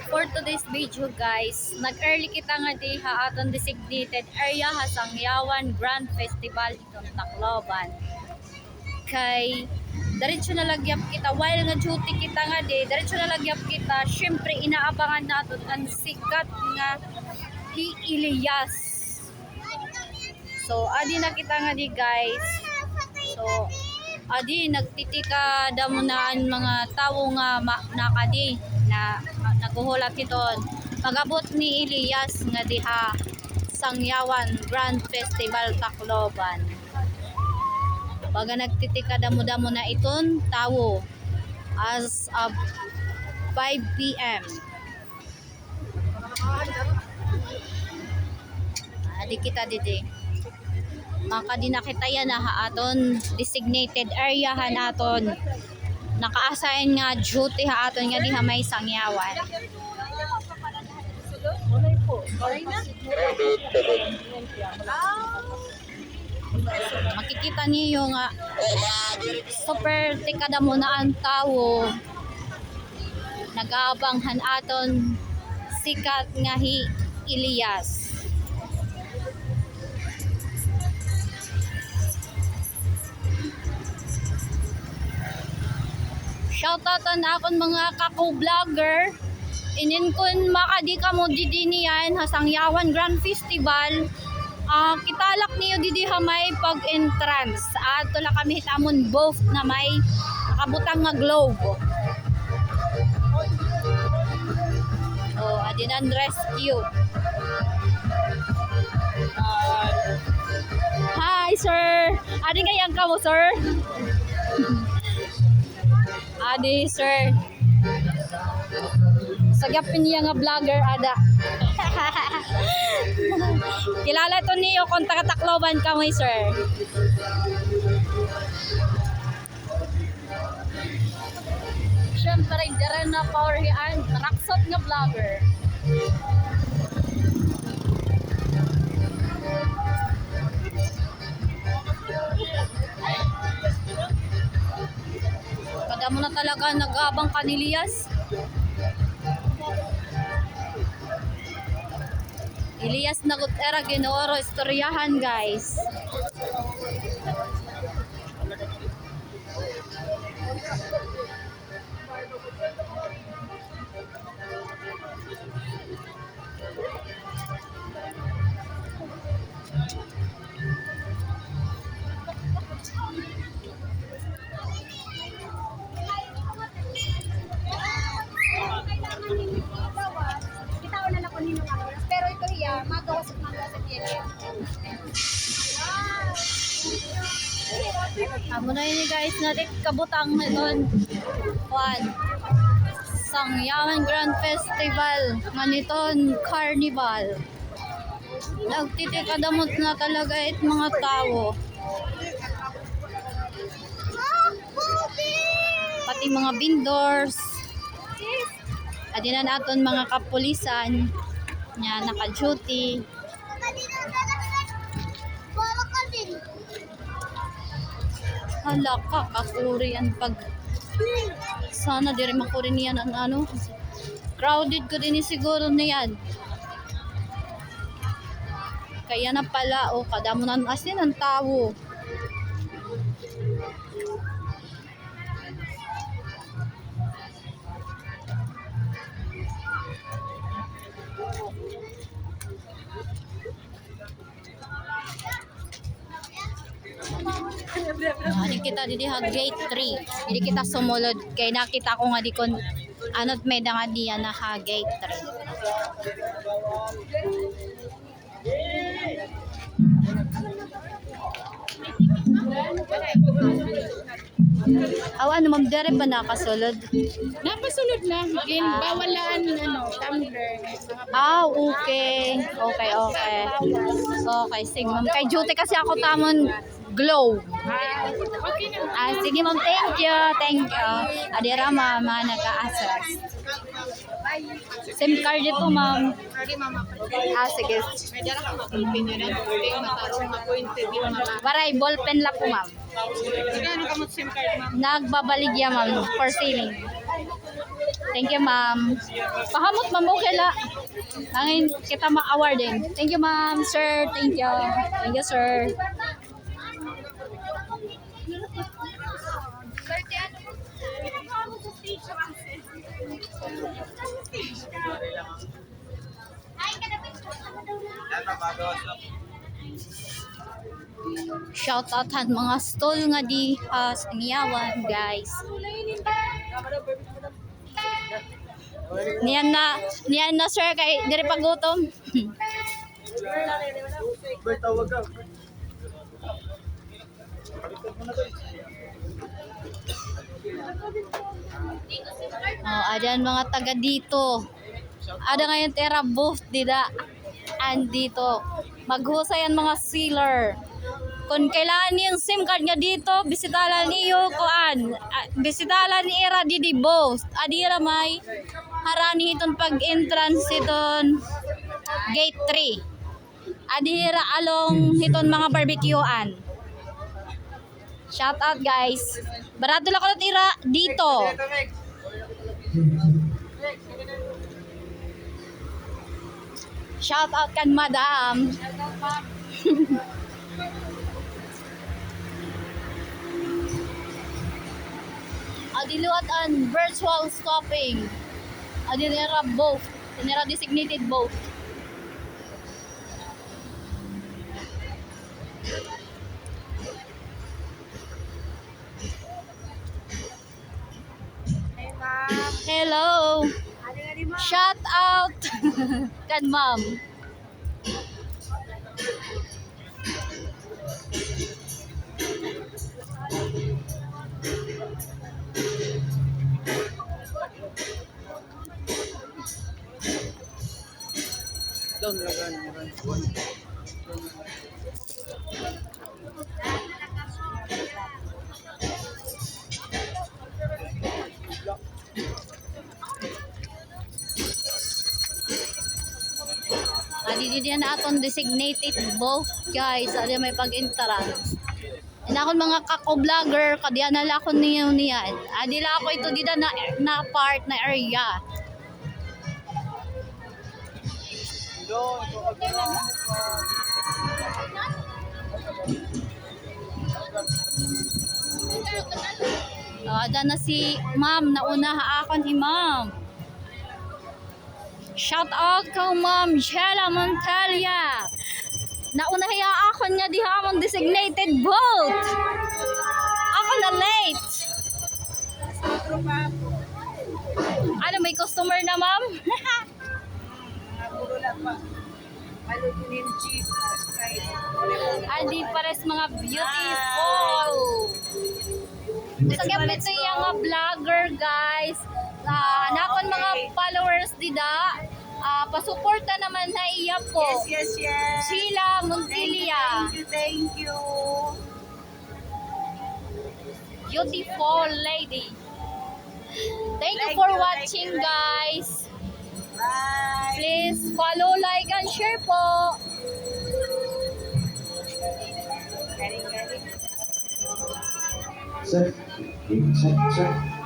for today's video guys, nag-early kita nga di ha aton designated area ha Sangyawan Grand Festival itong Tacloban. Kay diretso na lagyap kita while nga duty kita nga di, diretso na lagyap kita. Syempre inaabangan naton ang sikat nga Elias. So adi na kita nga di guys. So adi nagtitika damo na ang mga tawo nga nakadi na naguhulat iton pagabot ni Elias nga diha Sangyawan Grand Festival Tacloban. Baga nagtitika damo-damo na iton tawo as of 5 PM. Adi kita didi makadi nakita yan na aton designated area ha naton naka-assign nga duty ha aton nga diha may Sangyawan. Makikita niyo nga super tikada mo na ang tawo nag-aabanghan aton sikat nga Elias. Shoutoutan akon mga kako-vlogger. Inin kun makadi ka mo didi niyan ha Sangyawan Grand Festival. Kitalak niyo didi ha may pag-entrance. Ato la kami hitamon both na may nakabutang nga globe. Oh, adinan rescue. Hi sir. Adi kayang ka mo sir? Adi sir. Sagyapin niya nga vlogger ada. Kilala to niyo kung taga Tacloban ka mo sir. Siyempre dara na power hian raksot nga vlogger. Kada mo na talaga nag-abang ka ni Elias. Elias nagut era Ginooro istoryahan guys. Pero ito hiya, magawa sa tiyan. Amo na yun guys, natik kabutang na doon. Sangyawan Grand Festival, maniton carnival. Nagtitikadamot na talaga it mga tao. Pati mga vendors. Adinan aton mga kapulisan nya naka-duty. Hala ka, kakuri ang pag sana di rin makuri niyan ang ano. Crowded ko din siguro niyan. Kaya na pala, o kadamo na asin ang tao. Hindi kita didi ha gate 3. Hindi kita sumulod kay nakita ko nga di kon anot may nga diyan na ha gate 3. Awan ma'am dere pa nakasulod. Napasulod na. Bawalan tumbler. Okay. Okay, sige ma'am. Kay duty kasi ako tamon glow. Okay na. Sige ma'am, thank you. Adira ma'am, nag-a-assist. SIM card ito ma'am. Okay, mama. Sige. May dara ka mapulpin nyo na. Kaya matarong appointed yung mga. Baray, ballpen lang po ma'am. Magkano ka mo SIM card, ma'am? Nagbabaligya ma'am for selling. Thank you, ma'am. Pahamot, ma'am, okay la. Nangin kita ma-award din. Thank you, ma'am. Sir, thank you. Thank you, sir. Shout out han mga stall nga di sa Niyawan, guys. Niyan na sir kay diri pa gutom. Oh, adan mga taga dito. Ada ngayon tera booth dida. Andito. Maghusayan mga sealer. Kung kailangan niyo yung SIM card nga dito, bisitalan niyo kuan. Bisitalan ni Era di both. Adira may harani iton pag entrance iton gate 3. Adira along iton mga barbecuean. Shout out guys. Barato lang ko tira dito. Shout out kan madam. Adiluat an virtual stopping. Adinera both. Adinera designated both. Hello. Shout out kan ma'am. Adi diyan na aton designated both guys. Adi may pag-entrance. Inakon mga kako-vlogger kadiyan na lakon niyo niyan. Adi la ako ito dida na part na area. Ada na si ma'am, nauna akon si ma'am. Shout out ko ma'am Jella Montalia. Nauna hiya akon niya di hamon designated vote. Ako na late. Ano may customer na ma'am? Adi pares mga beautiful. Sa gamit ito yung mga vlogger guys. Hanapon mga followers dida. Pasuporta naman na iya po. Yes. Sheila Montilia. Thank you. Beautiful lady. Thank you for watching guys. Bye. Please follow, like, and share po. Galing. Check. Check.